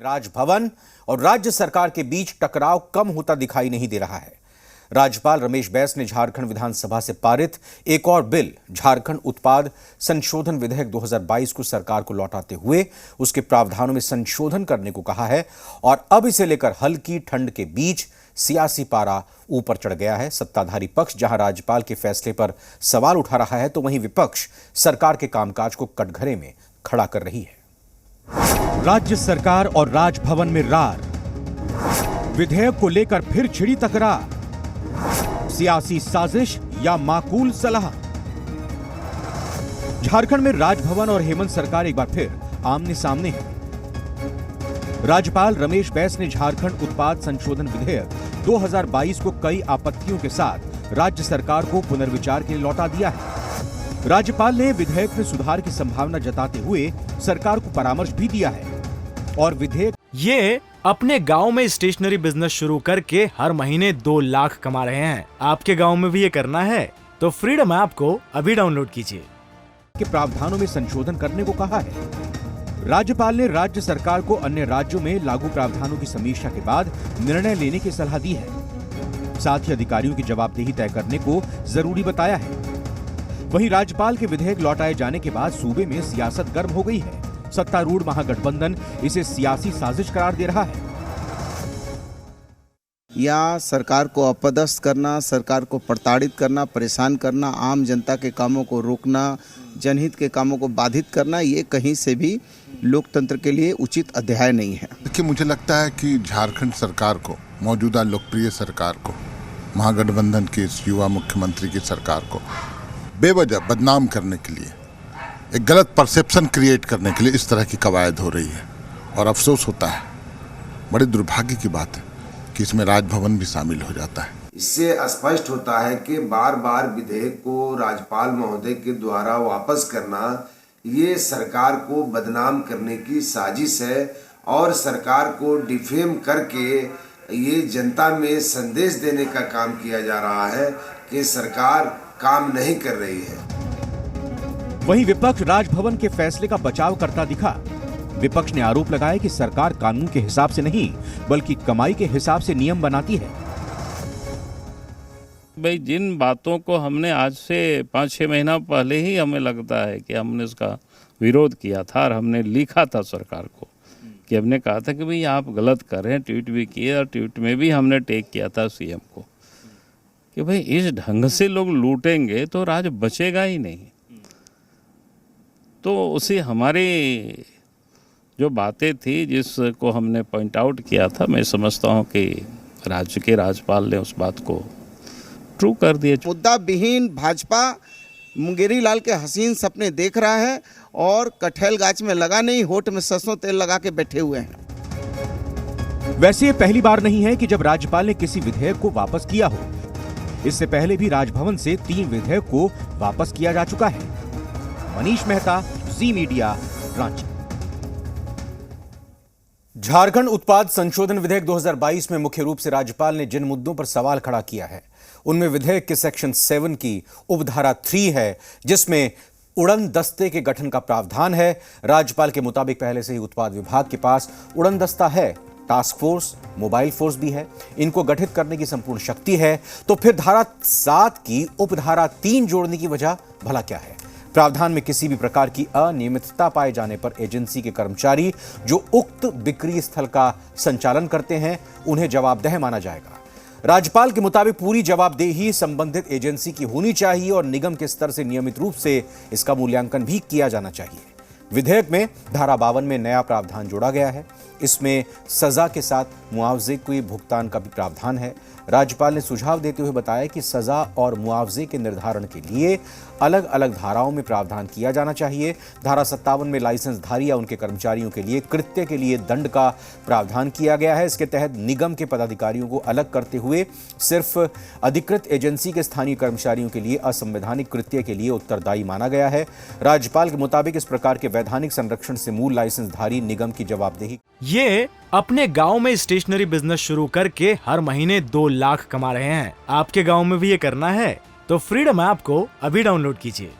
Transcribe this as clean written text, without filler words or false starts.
राजभवन और राज्य सरकार के बीच टकराव कम होता दिखाई नहीं दे रहा है। राज्यपाल रमेश बैस ने झारखंड विधानसभा से पारित एक और बिल झारखंड उत्पाद संशोधन विधेयक 2022 को सरकार को लौटाते हुए उसके प्रावधानों में संशोधन करने को कहा है और अब इसे लेकर हल्की ठंड के बीच सियासी पारा ऊपर चढ़ गया है। सत्ताधारी पक्ष जहां राज्यपाल के फैसले पर सवाल उठा रहा है तो वहीं विपक्ष सरकार के कामकाज को कटघरे में खड़ा कर रही है। राज्य सरकार और राजभवन में रार, विधेयक को लेकर फिर छिड़ी तकरार, सियासी साजिश या माकूल सलाह। झारखंड में राजभवन और हेमंत सरकार एक बार फिर आमने सामने है। राज्यपाल रमेश बैस ने झारखंड उत्पाद संशोधन विधेयक 2022 को कई आपत्तियों के साथ राज्य सरकार को पुनर्विचार के लिए लौटा दिया है। राज्यपाल ने विधेयक में सुधार की संभावना जताते हुए सरकार को परामर्श भी दिया है और विधेयक ये अपने गांव में स्टेशनरी बिजनेस शुरू करके हर महीने 2 लाख कमा रहे हैं। आपके गांव में भी ये करना है तो फ्रीडम ऐप को अभी डाउनलोड कीजिए। के प्रावधानों में संशोधन करने को कहा है। राज्यपाल ने राज्य सरकार को अन्य राज्यों में लागू प्रावधानों की समीक्षा के बाद निर्णय लेने की सलाह दी है। साथ ही अधिकारियों की जवाबदेही तय करने को जरूरी बताया है। वहीं राज्यपाल के विधेयक लौटाए जाने के बाद सूबे में सियासत गर्म हो गई है। सत्तारूढ़ महागठबंधन इसे सियासी साजिश करार दे रहा है। या सरकार को अपदस्थ करना, सरकार को प्रताड़ित करना, परेशान करना, आम जनता के कामों को रोकना, जनहित के कामों को बाधित करना, ये कहीं से भी लोकतंत्र के लिए उचित अध्याय नहीं है। देखिए, मुझे लगता है कि झारखंड सरकार को, मौजूदा लोकप्रिय सरकार को, महागठबंधन की इस युवा मुख्यमंत्री की सरकार को बेवजह बदनाम करने के लिए, एक गलत परसेप्शन क्रिएट करने के लिए इस तरह की कवायद हो रही है और अफसोस होता है, बड़ी दुर्भाग्य की बात है कि इसमें राजभवन भी शामिल हो जाता है। इससे स्पष्ट होता है कि बार बार विधेयक को राज्यपाल महोदय के द्वारा वापस करना ये सरकार को बदनाम करने की साजिश है और सरकार को डिफेम करके ये जनता में संदेश देने का काम किया जा रहा है कि सरकार काम नहीं कर रही है। वहीं विपक्ष राजभवन के फैसले का बचाव करता दिखा। विपक्ष ने आरोप लगाया कि सरकार कानून के हिसाब से नहीं बल्कि कमाई के हिसाब से नियम बनाती है। भाई, जिन बातों को हमने आज से 5-6 महीना पहले ही हमें लगता है कि हमने उसका विरोध किया था और हमने लिखा था सरकार को कि हमने कहा था कि भाई आप गलत कर रहे हैं, ट्वीट भी किए और ट्वीट में भी हमने टेक किया था सीएम को कि भाई इस ढंग से लोग लूटेंगे तो राज बचेगा ही नहीं। तो उसी हमारी जो बातें थी जिसको हमने पॉइंट आउट किया था, मैं समझता हूँ कि राज्य के राज्यपाल ने उस बात को ट्रू कर दिया। मुद्दा विहीन भाजपा मुंगेरी लाल के हसीन सपने देख रहा है और कटहल गाछ में लगा नहीं, होठ में सरसों तेल लगा के बैठे हुए हैं। वैसे ये पहली बार नहीं है कि जब राज्यपाल ने किसी विधेयक को वापस किया हो। इससे पहले भी राजभवन से 3 विधेयक को वापस किया जा चुका है। मनीष मेहता, जी मीडिया, रांची। झारखंड उत्पाद संशोधन विधेयक 2022 में मुख्य रूप से राज्यपाल ने जिन मुद्दों पर सवाल खड़ा किया है उनमें विधेयक के सेक्शन 7 की उपधारा 3 है जिसमें उड़न दस्ते के गठन का प्रावधान है। राज्यपाल के मुताबिक पहले से ही उत्पाद विभाग के पास उड़न दस्ता है, टास्क फोर्स, मोबाइल फोर्स भी है, इनको गठित करने की संपूर्ण शक्ति है। तो फिर धारा 7 की उपधारा 3 जोड़ने की वजह भला क्या है? प्रावधान में किसी भी प्रकार की अनियमितता पाए जाने पर एजेंसी के कर्मचारी जो उक्त बिक्री स्थल का संचालन करते हैं उन्हें जवाबदेह माना जाएगा। राज्यपाल के मुताबिक पूरी जवाबदेही संबंधित एजेंसी की होनी चाहिए और निगम के स्तर से नियमित रूप से इसका मूल्यांकन भी किया जाना चाहिए। विधेयक में धारा 52 में नया प्रावधान जोड़ा गया है। इसमें सजा के साथ मुआवजे के भुगतान का भी प्रावधान है। राज्यपाल ने सुझाव देते हुए बताया कि सजा और मुआवजे के निर्धारण के लिए अलग अलग धाराओं में प्रावधान किया जाना चाहिए। धारा 57 में लाइसेंसधारी या उनके कर्मचारियों के लिए कृत्य के लिए दंड का प्रावधान किया गया है। इसके तहत निगम के पदाधिकारियों को अलग करते हुए सिर्फ अधिकृत एजेंसी के स्थानीय कर्मचारियों के लिए असंवैधानिक कृत्य के लिए उत्तरदायी माना गया है। राज्यपाल के मुताबिक इस प्रकार के वैधानिक संरक्षण से मूल लाइसेंसधारी निगम की जवाबदेही। ये अपने गांव में स्टेशनरी बिजनेस शुरू करके हर महीने 2 लाख कमा रहे हैं। आपके गांव में भी ये करना है तो फ्रीडम ऐप को अभी डाउनलोड कीजिए।